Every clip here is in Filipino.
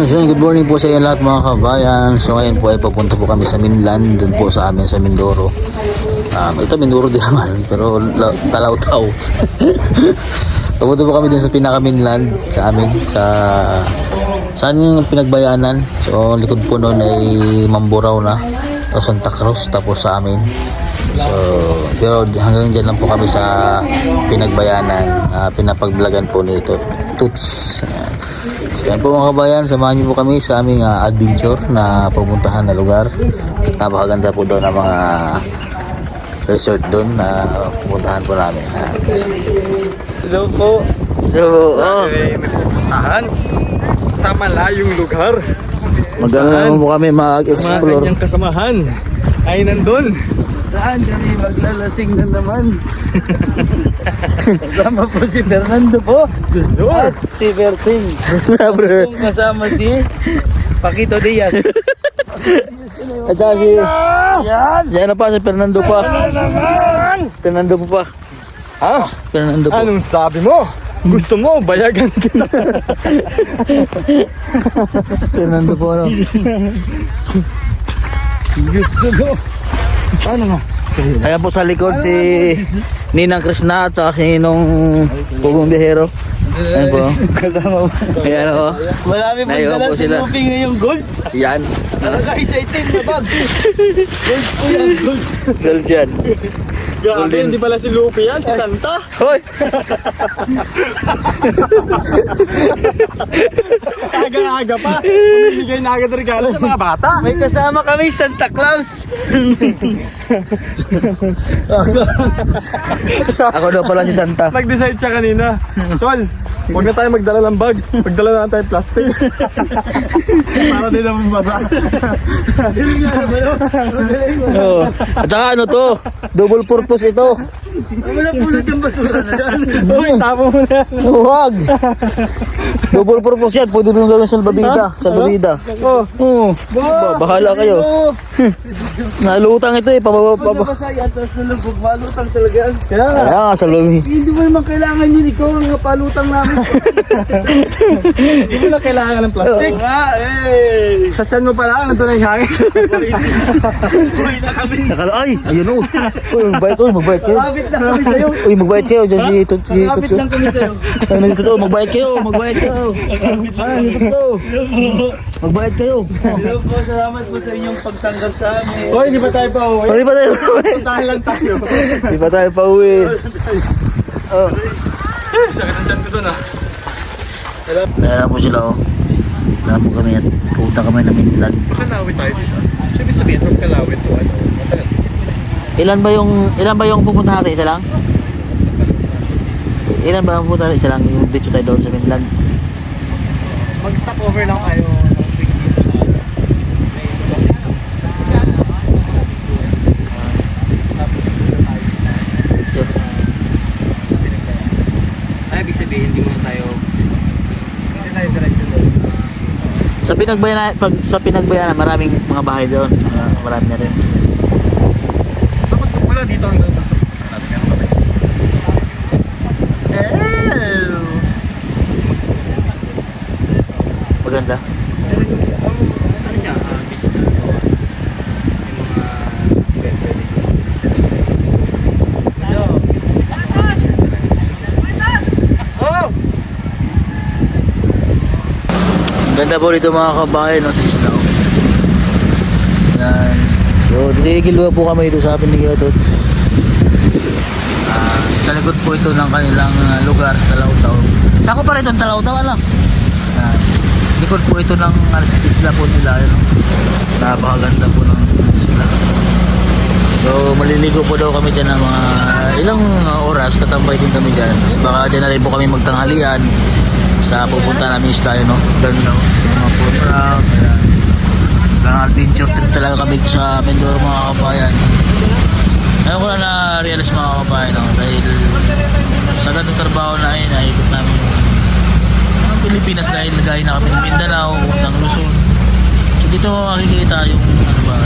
So, good morning po sa inyo lahat mga kabayan. So ngayon po ay papunta po kami sa Minlan, dun po sa amin sa Mindoro. Ito Mindoro din naman, pero Talautaw. Papunta po kami dun sa pinaka Minlan sa amin, sa saan yung pinagbayanan. So likod po noon ay Mamburao na, o Santa Cruz, tapos sa amin. So pero hanggang dyan lang po kami sa pinagbayanan, pinapagblagan po nito Toots. Yan po mga kabayan, samahan niyo po kami sa aming adventure na pupuntahan na lugar. Napakaganda po doon ng mga resort doon na pupuntahan po namin. Hello po. So, May pupuntahan sa malayong lugar. magano naman po kami Mga mag-explore. kanyang kasamahan ay nandun. Saan kami maglalasing na naman? Kasama po si Fernando po at si Berting. Kung kasama si Paquito Diaz. At saka si ano pa, si Fernando pa. Fernando pa. Ha? Fernando pa. Anong sabi mo? Gusto mo, bayagan kita. Fernando po ano. Gusto mo. Ano nga? Ayan po sa likod si Ninang Krishna at saka si Ninong Pugong Bihero. Ayan po. Kasama mo. Ayan o. Marami pong Naiwan dala po si sila. Lupi ngayong gold. Yan. Nakaka-excited na bag. Gold po yan, gold. Gold yan. Grabe, hindi pala si Lupi yan, si Santa. Hoy! Aga-aga pa. Pumibigay na agad regalo sa mga bata. May kasama kami, Santa Claus. Ako daw pala si Santa. Nag-decide siya kanina. Tol, huwag na tayo magdala ng bag. Magdala na lang tayo plastic. Para din naman basa. Oh. At saka ano to? Double purpose ito. Wala pulot yung basura na yan. Uy, tama mo na. Huwag! Double purpose yan. Pwede mo gawin salbabida. Salbabida. Oh, Oo. Bahala kayo. Nalutang ito eh. Pag nabasa yan, tapos nalubog, malutang talaga yan. kaya nga. Kaya nga salbabida. Hindi mo naman kailangan yun, ikaw ang palutang namin. Hindi mo na kailangan ng plastic. Sa tiyan mo pala, nandun na yung hangin. Uy na kami. Ay! Ayun o. Uy, magbayad kayo. Magbayad kayo. Nakabit na kami sa'yo. Uy, magbayad kayo. Diyan si Tutsi. Nakabit lang kami sa'yo. Ay, nandito to. Magbayad kayo. Magbayad kayo. Ay, nandito to. Magbayad kayo. Hello po, salamat po sa inyong pagtanggap sa amin. Hoy, hindi ba tayo pa uwi? Hindi pa tayo pauwi. Puntahan lang tayo. Hindi pa tayo pauwi. Sakit ang tiyan ko dun ah. Kaya po sila oh. Kaya po kami at pupunta kami na Minlan. Kalawit tayo dito. So, ibig sabihin, from Kalawit to ano, matagal. Ilan ba yung pupunta natin? Isa lang? Ilan ba yung pupunta natin? Isa lang yung dito tayo doon sa Minlan. Mag-stop over lang tayo ng week dito sa ano. Tapos dito tayo sa ay, ibig sabihin, hindi muna tayo diretso doon. Sa pinagbayanan, maraming mga bahay doon. Marami na rin. Tapos wala dito hanggang sa natin ano ba? Maganda. Ano niya? Beach na. Yung mga pwede dito. Hello. Oh! Ganda po dito mga kabayan, no, sa Isla. Yan. So, tigil po kami dito sa Pinigil Tots. Sa likod po ito ng kanilang lugar, Talautaw. Saan ko pa rin itong Talautaw, alam? Yan. Likod po ito ng isla po nila. Yan, no? Napakaganda po ng isla. So, maliligo po daw kami dyan ng mga ilang oras. Tatambay din kami dyan. Baka dyan na rin po kami magtanghalian sa pupunta namin isla, no? Ganda, no? Mga food truck, ayan. Hanggang adventure trip talaga kami sa Mindoro mga kabayan. Ngayon ko na na-realize mga kabayan, no? Dahil sa ganitong trabaho na yun, naikot namin ang Pilipinas dahil gaya na kami ng Mindanao, puntang Luzon. So dito makikita yung ano ba,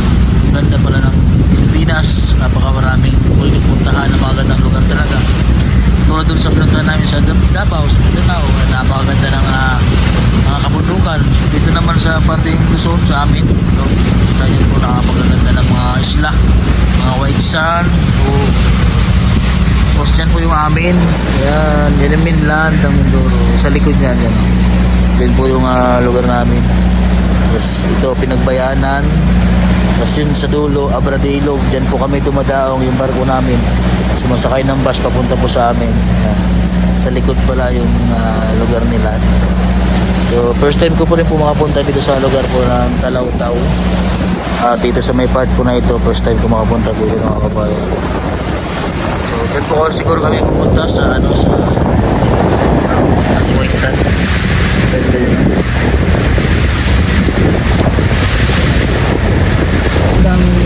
ganda pala ng Pilipinas. Napakamaraming pwede puntahan ng mga gandang lugar talaga. Tulad dun sa pinuntahan namin sa Davao, sa Mindanao, napakaganda ng mga kabundukan. Dito naman sa parting Luzon sa amin, no? Tayo po nakapagaganda ng mga isla, mga white sand, tapos dyan po yung amin. Yan, yan yung mainland ng Mindoro. Sa likod niyan, yan. Dyan po yung lugar namin. Tapos ito, Pinagbayanan. Tapos yun sa dulo, Abradilog. Dyan po kami dumadaong yung barko namin. Sumasakay ng bus papunta po sa amin. Yan. Sa likod pala yung lugar nila. So, first time ko po rin po makapunta dito sa lugar po ng Talautaw. Dito sa may part po na ito, first time ko makapunta po dito mga kabayan. So, dyan po siguro kami pupunta sa sa White Sand. Ganda yun.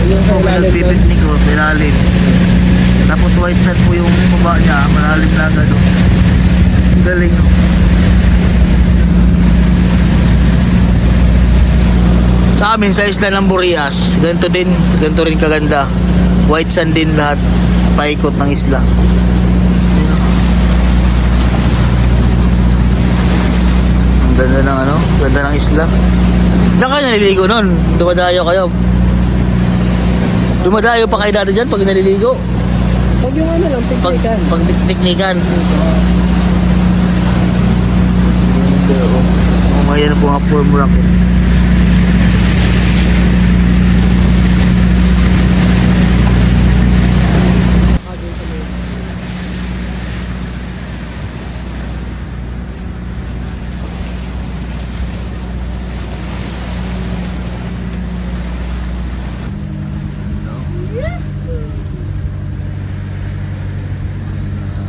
Yung sa ilalim doon. Nagpipiknik ko, pinalim. Tapos white sand po yung baba niya, malalim na gano'n. Galing, no? Sa amin, sa isla ng Burias, ganito din, ganito rin kaganda. White sand din lahat, paikot ng isla. Ang ganda ng ganda ng isla. Diyan kayo naliligo nun, dumadayo kayo. Dumadayo pa kayo dati dyan pag naliligo. Pag yung lang, piknikan. Pag piknikan. Ngayon po nga formula ko.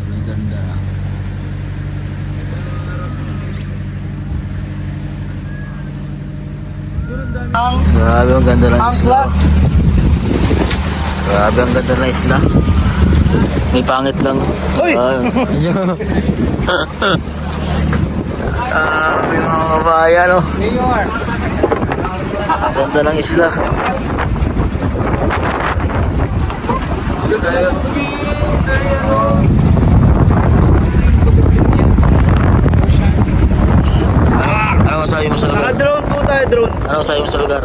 May ganda. Grabe ang ganda ng isla. Grabe ang ganda ng isla. May pangit lang. Uy! May mga kabayan, oh. Ganda ng isla. Ano masabi mo sa lugar? Naka-drone po tayo, drone. Ano masabi mo sa lugar?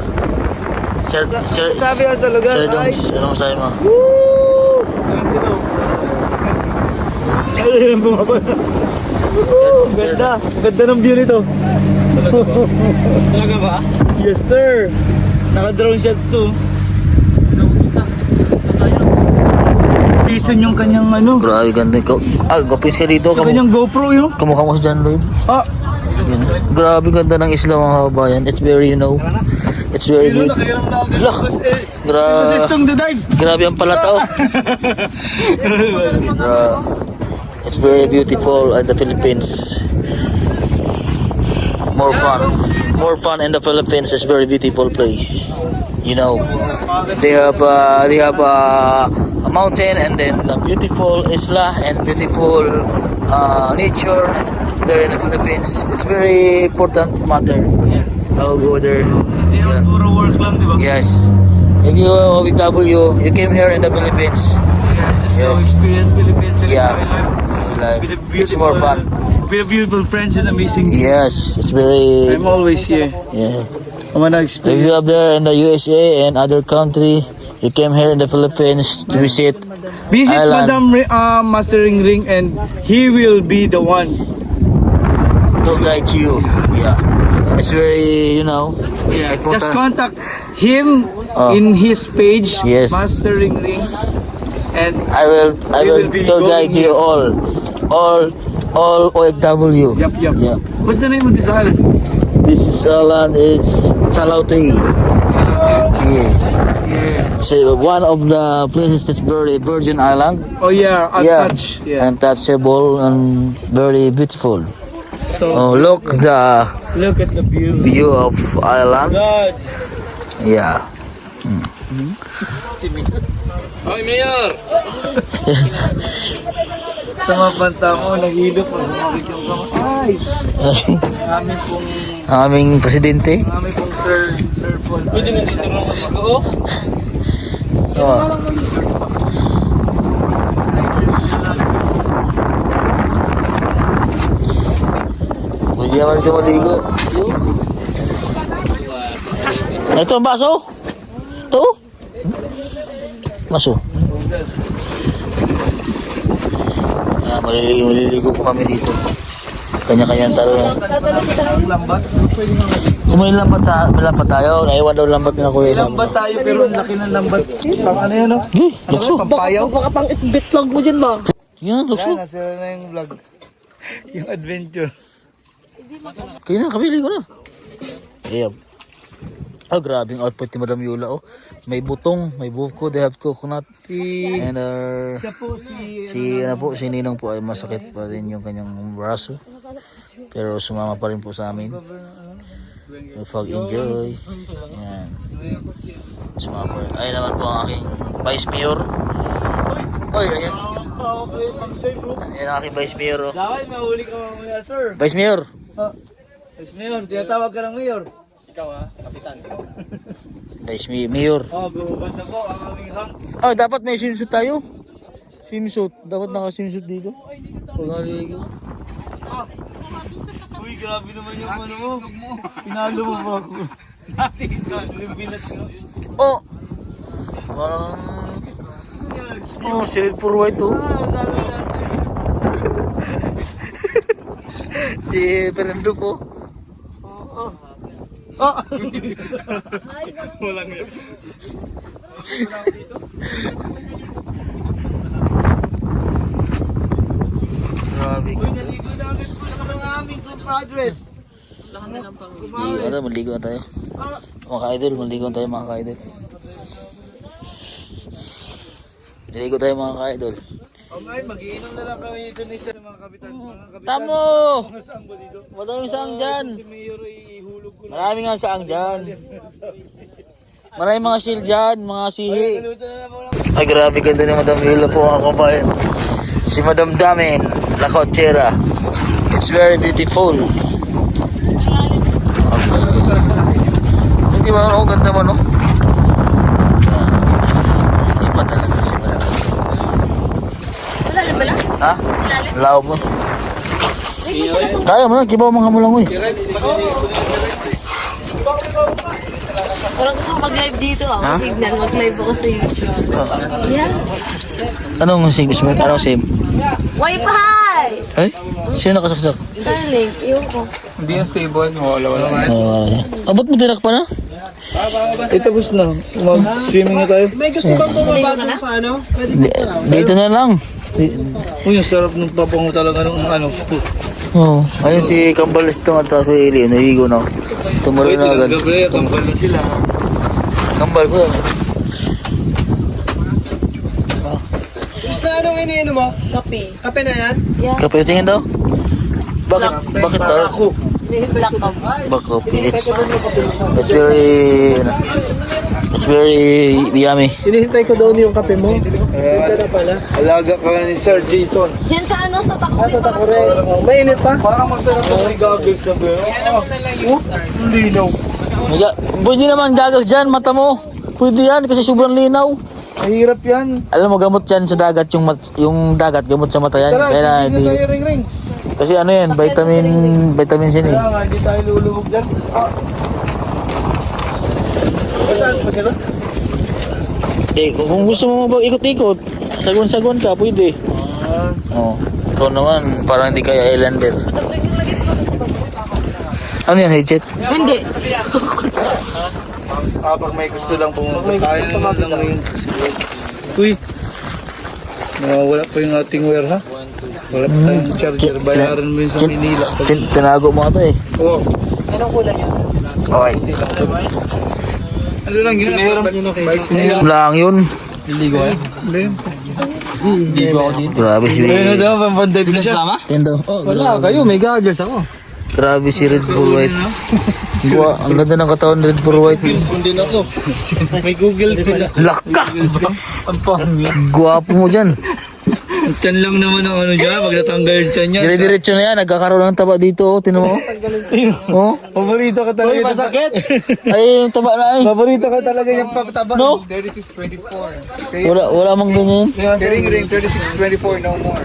Sabi ako sa lugar, Sir ay. Dongs, ano masabi mo? Woo! Ayun, bumaba. Woo! Ganda. Ganda ng view nito. Talaga ba? Yes, sir. Naka-drone shots to. Reason yung kanyang Grabe, ganda ko. Gapis ka dito. yung kanyang GoPro yun. Kamukha mo si John Lloyd. Ah, Yun. Grabe ganda ng isla mga kabayan. It's very, it's very good. Look, Gustong the dive. grabe ang palatao. It's very beautiful in the Philippines. More fun in the Philippines. It's very beautiful place. You know, they have a mountain and then a beautiful isla and beautiful nature there in the Philippines. It's very important matter. I'll go there. Yeah. Puro work lang, di ba? Yes. If you OFW, you came here in the Philippines. Just to Yes. experience Philippines and Yeah. enjoy life. With a It's more fun. With a beautiful friends and amazing. Yes, it's very. I'm always here. Yeah. I wanna If experience. you are there in the USA and other country, you came here in the Philippines to visit. Visit Island. Madam Master Ring Ring and he will be the one. To guide you. Yeah. It's very, Yeah. important. Just contact him Oh. in his page, Yes. Master Ring Ring, and I will will be to going guide you here. all OFW. yup. Yeah. What's the name of this island? This island is Salautay. Yeah. Yeah. So one of the places that's very virgin island. Oh yeah, Yeah. untouched. Yeah. Untouchable and very beautiful. So Oh, look the look at the view. view of island. God. Yeah. Hoy, Mayor! Sa mga banta mo, naghilop mo. Sumakit yung kamay. Amin pong, Aming presidente. Sir Paul. Pwede na dito lang ako. Oh. Pwede naman dito maligo. Ito ang baso. Ito. Baso. Maliligo po kami dito. Kanya-kanyang talo na. Kung may lambat tayo, naiwan daw lambat na kuya. Lambat tayo pero laki ng lambat. Pang ano yan, no? Lukso. Pampayaw? Baka pang bitlog mo dyan, ma. Yan, lukso. Nasira na yung vlog. Yung adventure. Kaya na, kabili ko na. Ayan. Oh, grabe yung output ni Madam Yula, oh. May butong, may buko, they have coconut. And Siya po si Ninong po ay masakit pa rin yung kanyang braso. Pero sumama pa rin po sa amin. Fog enjoy. Yan. Sumama pa rin. Ay naman po ang aking Vice Mayor. Oy, ayan. Ayan ang aking Vice Mayor, oh. Dahil mahuli ka mamaya, sir. Vice Mayor. Yes, Mayor, tinatawag ka ng Mayor. Vice Mayor. Bubad na po ang aming hang. Ah, dapat may swimsuit tayo. Swimsuit. Dapat naka-swimsuit dito. Pag naligo. Uy, grabe naman yung ano mo. Pinalo mo pa ako. Yung binat ko. Oh! Parang... Oh, si Red for White, oh. Si Fernando po. Walang yun. Grabe. Uy, naligo namin po naman ang aming good progress. Maligo na tayo. Mga ka-idol, maligo na tayo mga ka-idol. Maligo tayo mga ka-idol. Okay, mag-iinom na lang kami dito ni sir, mga kapitan. Mga kapitan. Tamo! Saan ba dito? Maraming saang dyan. Si Mayor ay ihulog ko na. Maraming nga saang dyan. Maraming mga shield dyan, mga sihi. Naluto na naman ako. Ay grabe ganda ni Madam Yula po ang kabayan. Si Madam Damen, La Cochera. It's very beautiful. Hindi ba? Oh, ganda man, no? Iba talaga si Madam. Malalim ba lang? Ha? Malalim? Lao mo. Kaya mo na, kibaw mga mulang mo eh. Parang gusto ko mag-live dito, ah. Signal, mag-live ako sa YouTube. Yeah. Anong sim? Anong sim? Wi-Fi! Ay? Sino nakasaksak? Starlink, iyon ko. Hindi yung stable. Wala. Abot mo tirak pa na? Ito gusto na. Mag-swimming na tayo. May gusto bang bumaba dun sa ano? Dito na lang. Uy, ang sarap ng papango talaga ng ano. Oh, ayun si Kambal Estong at si Eli, naigo na. Tumuro na agad. Gabriel, kambal na sila. Kambal ko. Gusto na anong iniino mo? Kape. Kape na yan? Yeah. Kape tingin daw? Bakit dark? Black cup. Black coffee. It's very yummy. Hinihintay ko doon yung kape mo. Ito na pala. Alaga ka ni Sir Jason. Diyan sa ano, sa Takure. Sa Takure. Mainit pa? Parang masarap ang may goggles na ba? Ang linaw. Pwede naman goggles dyan, mata mo. Pwede yan kasi sobrang linaw. Mahirap yan. Alam mo, gamot yan sa dagat, yung dagat, gamot sa mata yan. Tara, Kaya hindi na tayo ring-ring. kasi ano yan, vitamin C Kaya eh. nga, hindi tayo lulubog dyan. Saan pa sila? Eh, kung gusto mo ikot-ikot, sagon-sagon ka, pwede. Oh, ikaw naman, parang hindi kaya islander. Mag-break yung lagay ko sa bag. Ano yan, headset? Hindi. Kapag may gusto lang pumunta tayo lang ngayon. Uy, wala pa yung ating wear ha? Wala pa tayong charger. Bayaran mo yun sa Manila. Tinago mo ito eh. Oo. Anong kulang yan? Okay. Ano lang yun? Pinahiram Lang yun. Liligo eh? Liligo ako dito. Grabe si... Ayun na daw, pampanday na siya. Tendo. Wala, kayo may goggles ako. Grabe si Red Bull White. Ang ganda ng katawan ni Red Bull White. Din ako. May Google din. Laka! Ang pangit. Guwapo mo dyan. Tiyan lang naman ang ano dyan, pag natanggal yung tiyan niya. Dire-diretso na yan. Nagkakaroon ng taba dito. Oh. Tinan mo. Oh. Paborito ka talaga. Uy, masakit. Ay, yung taba na ay. Paborito ka talaga yung pagtaba. No? 36-24. Wala mang ganyan. Ring 36-24, no more.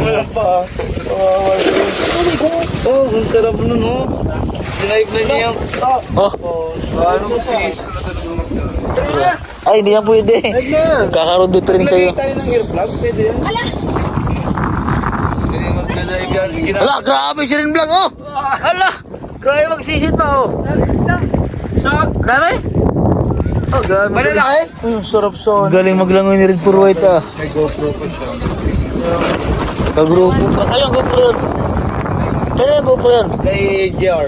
Wala pa. Oh, ang sarap nun, oh. Drive na niya yung top. Oh. Ano mo si Ay, hindi yan pwede. Kakaroon difference sa'yo. tayo ng airplug, pwede yan. Hindi mag-drive yan. Ala, grabe si Rin Vlog, oh! Ala! Grabe magsisit pa, oh! Grabe? Oh, grabe. Malalaki? Sarap son. Galing maglangoy ni Red Pur White, ah. May GoPro pa siya. Kagrupo pa. Ayun, GoPro yun. Kaya yung GoPro yun. Kay JR.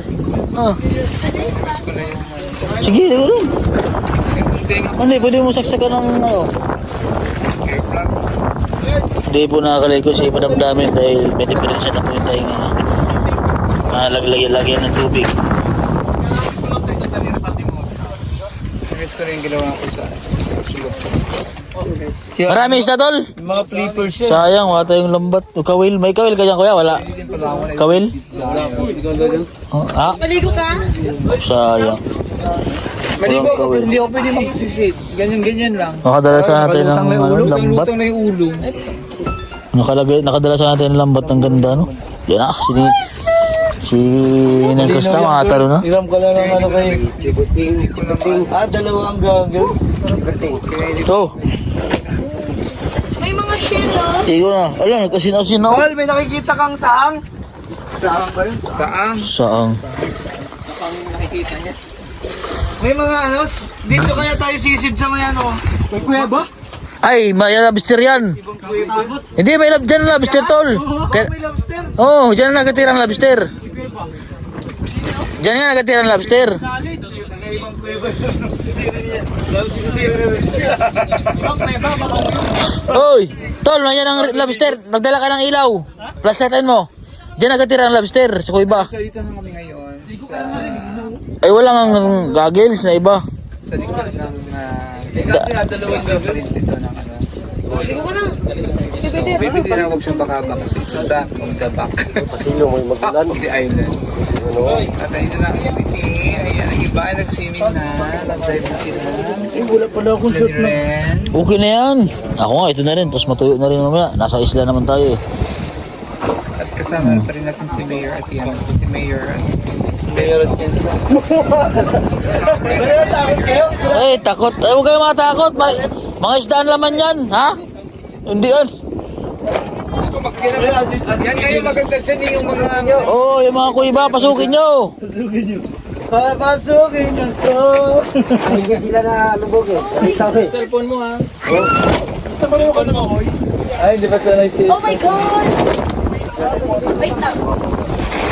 Ah. Sige, ito rin. Hindi, pwede mo saksakan ng ano. Hindi po nakakalay ko siya padamdamin dahil may diferensya na po yung tayo nga lagyan ng tubig. Miss ko rin ginawa ko sa silog. Marami isa, tol. Yung mga flippers yan. Sayang, wala tayong lambat. Kawil, may kawil ka dyan, kuya? Wala. Kawil? Oh, ah, Maligo ka? sayang. Maligo ako pero hindi ako pwede magsisit. Ganyan-ganyan lang. Nakadala sa natin ng ano, lambat. Lutang na yung ulong. Nakadala sa natin ng lambat ng ganda, no? Yan ah, si Neng Costa, makatalo na. Iram ka lang ng ano kay... dalawang goggles. So, May mga shell, oh. igo na. Alam, nagkasin-asin na. Paul, may nakikita kang saang? Saang ba yun? Saan? Saang. May mga ano, dito kaya tayo sisid sa mga ano. May kuweba? Ay, may lobster yan. Hindi, may dyan ang lobster, tol. May lobster. Oh, dyan ang nagatira ang lobster. Dyan nga nagatira ang lobster. Galit. May ibang kuweba. Sisira niya. Sisira niya. Ibang kuweba, baka Hoy, tol, nandiyan ang lobster. Nagdala ka ng ilaw. Flashlightin mo. Dyan nagatira ang lobster sa kuiba. So dito na kami ngayon Ay, wala ang goggles na iba. sa likod ng... dalawang goggles. pa rin dito ng ano. Maligo ka na. So, maybe tinawag siyang baka kasi it's on the back. Of the island. At ayun na ang activity. Ayan, ang iba ay nag-swimming na. Nag-dive na sila. Ay, wala pala akong shot na. Okay na yan. Ako nga, ito na rin. Tapos matuyo na rin mamaya. Nasa isla naman tayo eh. At kasama pa rin natin si Mayor at yan. Si Mayor at Kensa. Ay, takot. Ay, huwag kayo matakot. Mga isdaan laman yan, ha? Hindi yan. Yan kayo maganda dyan yung mga... Oo, yung mga kuiba, pasukin nyo. Papasukin na to. Hindi sila na lubog eh. Sabi. Cellphone mo ha. Basta mo yung ano mo. Ay, hindi pa sanay si... Oh my God! Wait lang.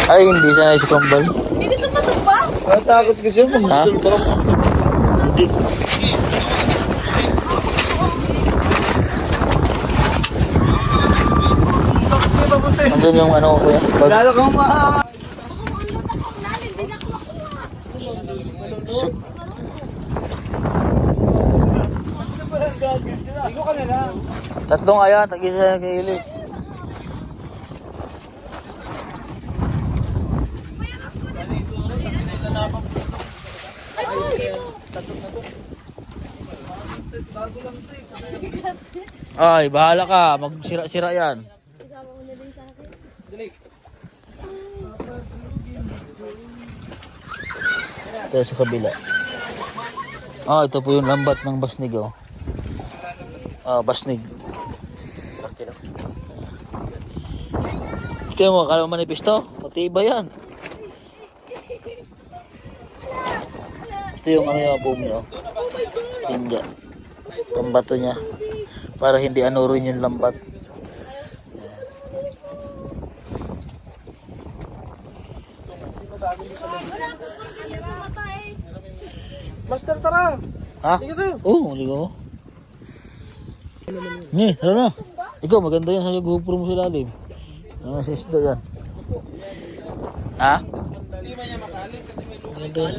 Ay, hindi sanay si Kambal. Hindi ito pa? Natakot kasi yung Ha? Hindi. Andun yung ano ko kuya. Bag. Lalo kang Tatlong aya, tag-isa kay Ili. Ay, bahala ka. Magsira-sira yan. Ito sa kabila. Ah, ito po yung lambat ng basnig, oh. Ah, basnig. Kaya mo, akala mo manipis to? Matibay yan. Ito yung ano yung boom niya, oh. Tinga. Pambato niya. Para hindi anurin yung lambat. Master, tara! Ha? Oo, mali ko. Ni, tara na. Ikaw, maganda yan sa GoPro mo sa lalim. Ano sa isda yan? Ha? Maganda yan.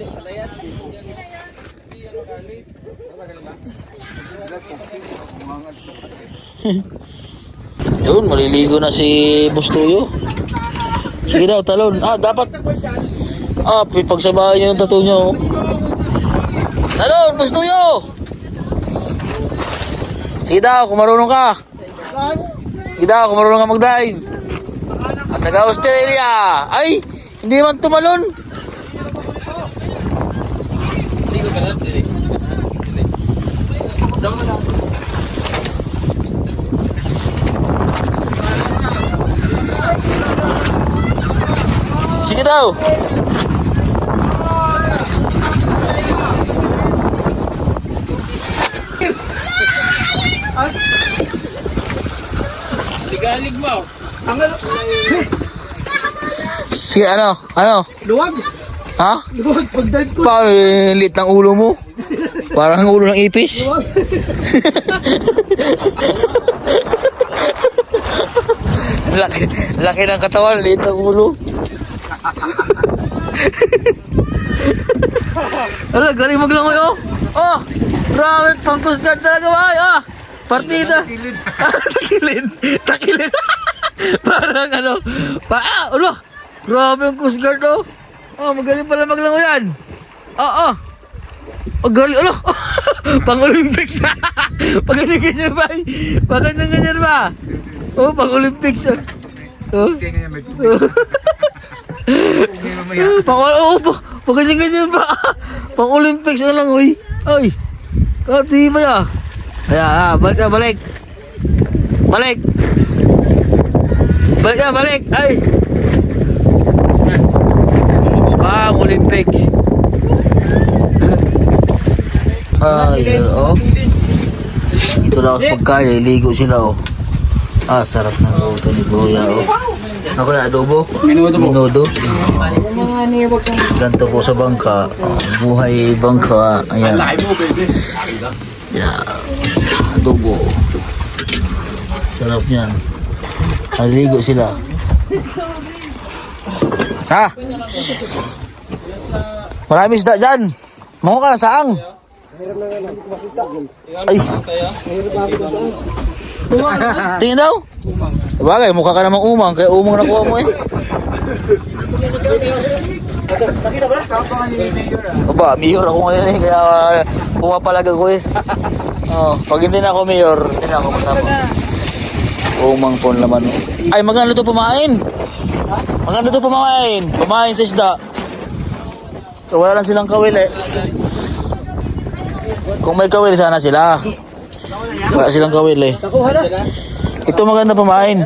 Yun, maliligo na si Bustuyo. Sige daw, talon. Ah, dapat. Ah, pagsabahan niyo ng tattoo niyo. Talon, Bustuyo! Sige daw, kung marunong ka. Sige daw, kung marunong ka mag-dive. At taga-Australia. Ay, hindi man tumalon. Sige daw. Ligalig mo. Sige, ano? Luwag! Ha? Luwag, pag-dive ko. Paano lit ng ulo mo? Parang ang ulo ng ipis. laki ng katawan, lit ng ulo. Ala, galing maglangoy oh. Oh, grabe, pang-coast guard talaga ba? Ah, partida. Takilid. Parang ano, ulo. Grabe ang coast guard oh. Oh, magaling pala maglangoy yan. Oo. Oh, galing, ulo. Pang-Olympics. Pag-ganyan ba? Pag-ganyan ba? Oh, pang-Olympics. Oh. Tingnan niya may tubig. Pag-ganyan ba? Pang-Olympics na lang, uy. Ay, kati ba ya? Ayan, balik. Balik. Ay. Pang-Olympics. Ay, oh. Ito lang sa pagkaya, iligo sila, oh. Ah, sarap na luto ni Kuya, oh. Ako na, adobo? Minudo. Ganto po sa bangka. Oh, buhay bangka. Ayan. Yeah. Adobo. Sarap niyan. Aligo sila. Ha? Marami isda dyan. Mango ka na saang. Ay. Tingin daw. Bagay, mukha ka namang umang. Kaya umang nakuha mo eh. Aba, mayor ako ngayon eh. Kaya pumapalag ako eh. Oh, pag hindi na ako mayor, hindi na ako matapos. Umang po naman. Ay, magkano to pumain? Magkano to pumain? Pumain sa isda. So, wala lang silang kawil eh. Kung may kawil, sana sila. Wala silang kawil eh. Ito maganda pumain.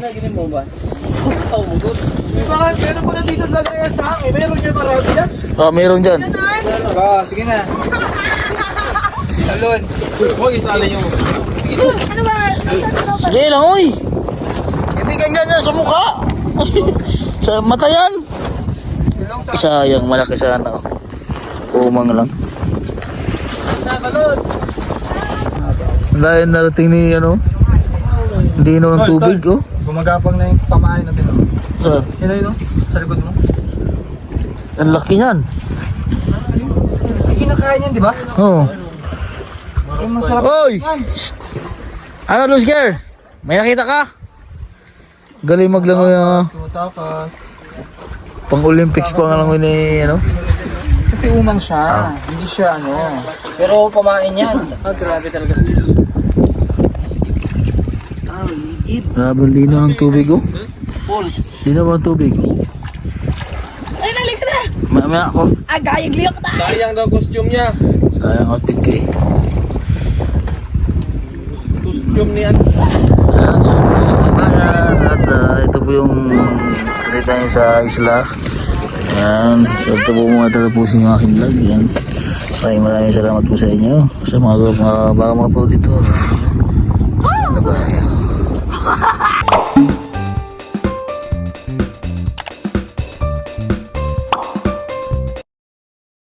Meron pala dito lagay sa akin. Meron niya marami yan. Oh, meron dyan. Oh, sige na. Talon. Huwag isali yung... Sige lang, uy. Hindi ganyan sa mukha. Sa mata yan. Sayang, malaki sana. Umang lang. Dahil narating ni ano, hindi na ng tubig, oh. Gumagapang na yung pamain natin. Sa, Yun, sa likod mo. ang laki yan. Kinakain yan, di ba? Oo. Yung masarap. Oy! Shh! Ano, Luzger? May nakita ka? Galing maglangoy na. Tapos. Pang-Olympics pa nga langoy ni, ano? Kasi umang siya. Hindi siya ano. Pero pamain yan. Grabe talaga siya. Grabe, lino ng tubig, oh. Lino ba ang tubig? Ay, nalik na! Mamaya ako. Agayag liyak na! Sayang daw costume niya. Sayang outfit ko eh. Costume ni ano. Ayan, at ito po yung nakita niyo sa isla. Ayan, so ito po mga tatapusin yung aking vlog. Ayan. Maraming salamat po sa inyo. Sa mga po dito. Bye-bye.